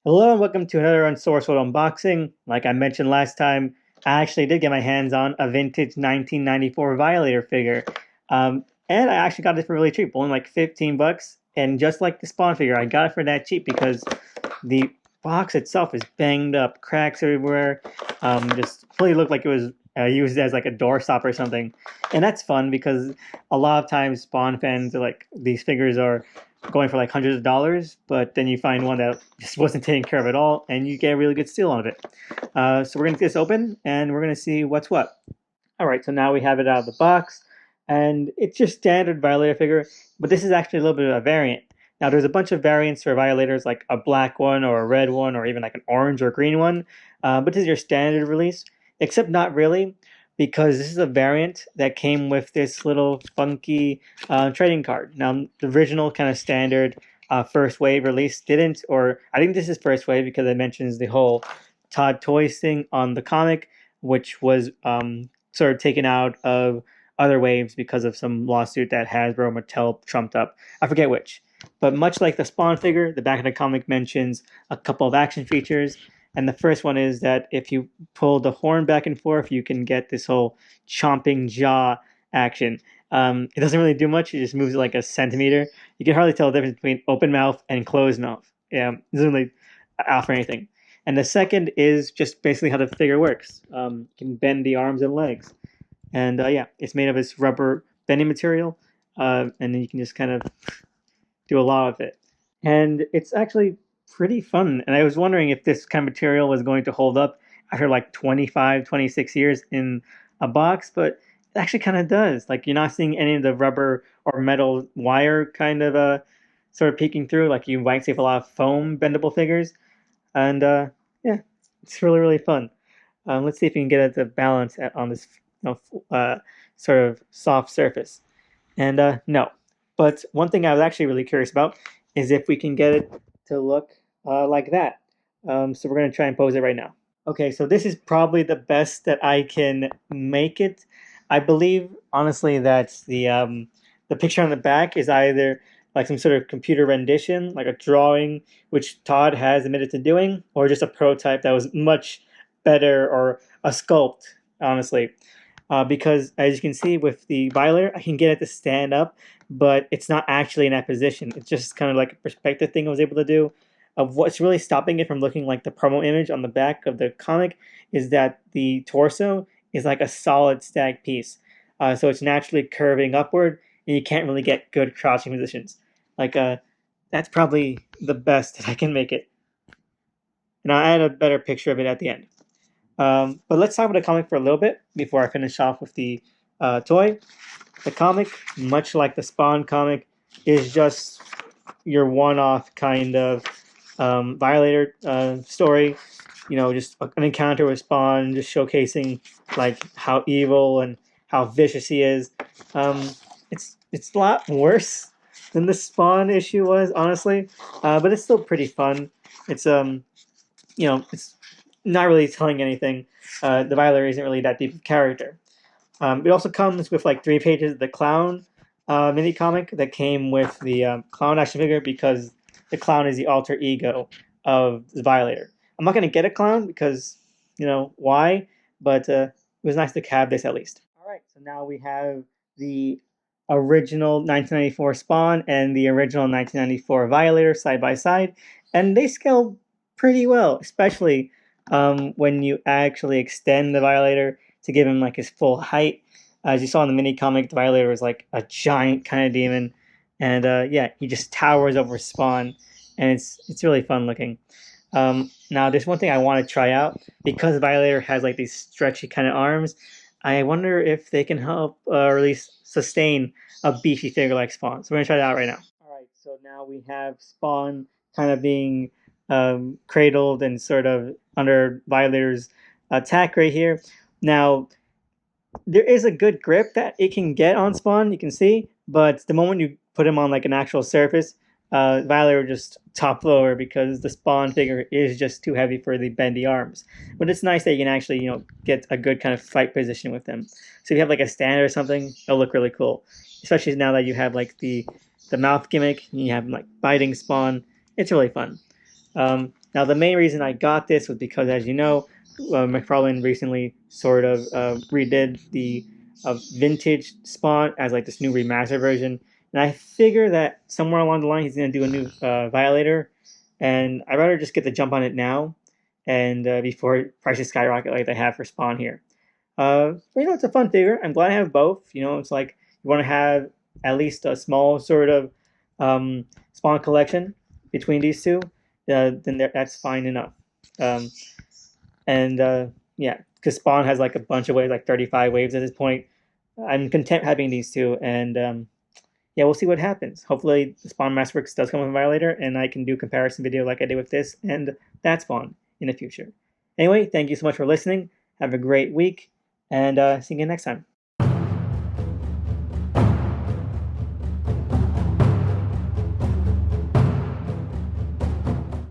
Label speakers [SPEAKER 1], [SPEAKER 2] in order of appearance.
[SPEAKER 1] Hello and welcome to another Unsourced Wall unboxing. Like I mentioned last time, I actually did get my hands on a vintage 1994 Violator figure. And I actually got it for really cheap, only like 15 bucks. And just like the Spawn figure, I got it for that cheap because the box itself is banged up, cracks everywhere. Just really looked like it was used as like a doorstop or something. And that's fun because a lot of times Spawn fans are like, these figures are going for like hundreds of dollars, but then you find one that just wasn't taken care of at all, and you get a really good steal on it. So we're gonna get this open, and we're gonna see what's what. All right, so now we have it out of the box, and it's just standard Violator figure, but this is actually a little bit of a variant. Now, there's a bunch of variants for Violators, like a black one or a red one, or even like an orange or green one. But this is your standard release, except not really, because this is a variant that came with this little funky trading card. Now, the original kind of standard first wave release didn't, or I think this is first wave because it mentions the whole Todd Toys thing on the comic, which was sort of taken out of other waves because of some lawsuit that Hasbro Mattel trumped up. I forget which. But much like the Spawn figure, the back of the comic mentions a couple of action features. And the first one is that if you pull the horn back and forth, you can get this whole chomping jaw action. It doesn't really do much. It just moves it like a centimeter. You can hardly tell the difference between open mouth and closed mouth. Yeah, it doesn't really offer anything. And the second is just basically how the figure works. You can bend the arms and legs. And yeah, it's made of this rubber bending material. And then you can just kind of do a lot of it. And it's actually pretty fun. And I was wondering if this kind of material was going to hold up after like 25, 26 years in a box, but it actually kind of does. Like you're not seeing any of the rubber or metal wire kind of sort of peeking through like you might see with a lot of foam bendable figures. And yeah, it's really, really fun. Let's see if we can get it to balance on this sort of soft surface. And no. But one thing I was actually really curious about is if we can get it to look like that. So we're going to try and pose it right now. Okay, so this is probably the best that I can make it. I believe, honestly, that the picture on the back is either like some sort of computer rendition, like a drawing, which Todd has admitted to doing, or just a prototype that was much better, or a sculpt, honestly. Because as you can see with the Violator, I can get it to stand up, but it's not actually in that position. It's just kind of like a perspective thing I was able to do. Of what's really stopping it from looking like the promo image on the back of the comic is that the torso is like a solid stacked piece. So it's naturally curving upward, and you can't really get good crouching positions. Like that's probably the best that I can make it. And I'll add a better picture of it at the end. But let's talk about the comic for a little bit before I finish off with the toy. The comic, much like the Spawn comic, is just your one-off kind of Violator story. You know, just an encounter with Spawn, just showcasing like how evil and how vicious he is. It's a lot worse than the Spawn issue was, honestly, but it's still pretty fun. It's it's not really telling anything. The Violator isn't really that deep of a character. It also comes with like 3 pages of the clown mini comic that came with the clown action figure because the clown is the alter ego of the Violator. I'm not going to get a clown because, why? But it was nice to have this at least. All right, so now we have the original 1994 Spawn and the original 1994 Violator side by side, and they scale pretty well, especially when you actually extend the Violator to give him like his full height. As you saw in the mini comic, the Violator was like a giant kind of demon, and yeah, he just towers over Spawn, and it's really fun looking. Now, there's one thing I want to try out because Violator has like these stretchy kind of arms. I wonder if they can help or at least sustain a beefy figure like Spawn. So we're gonna try it out right now. All right, so now we have Spawn kind of being cradled and sort of under Violator's attack right here. Now, there is a good grip that it can get on Spawn, you can see, but the moment you put him on like an actual surface, Violator just top lower because the Spawn figure is just too heavy for the bendy arms. But it's nice that you can actually, get a good kind of fight position with them. So if you have like a stand or something, it'll look really cool. Especially now that you have like the mouth gimmick, and you have like biting Spawn. It's really fun. Now, the main reason I got this was because, as you know, McFarlane recently sort of redid the vintage Spawn as like this new remaster version, and I figure that somewhere along the line he's going to do a new Violator, and I'd rather just get the jump on it now, and before prices skyrocket like they have for Spawn here. But, it's a fun figure. I'm glad I have both. It's like you want to have at least a small sort of Spawn collection between these two. Then that's fine enough. Um, and yeah, because Spawn has like a bunch of waves, like 35 waves at this point. I'm content having these two, and yeah, we'll see what happens. Hopefully, the Spawn Masterworks does come with a Violator, and I can do a comparison video like I did with this and that Spawn in the future. Anyway, thank you so much for listening. Have a great week, and see you again next time.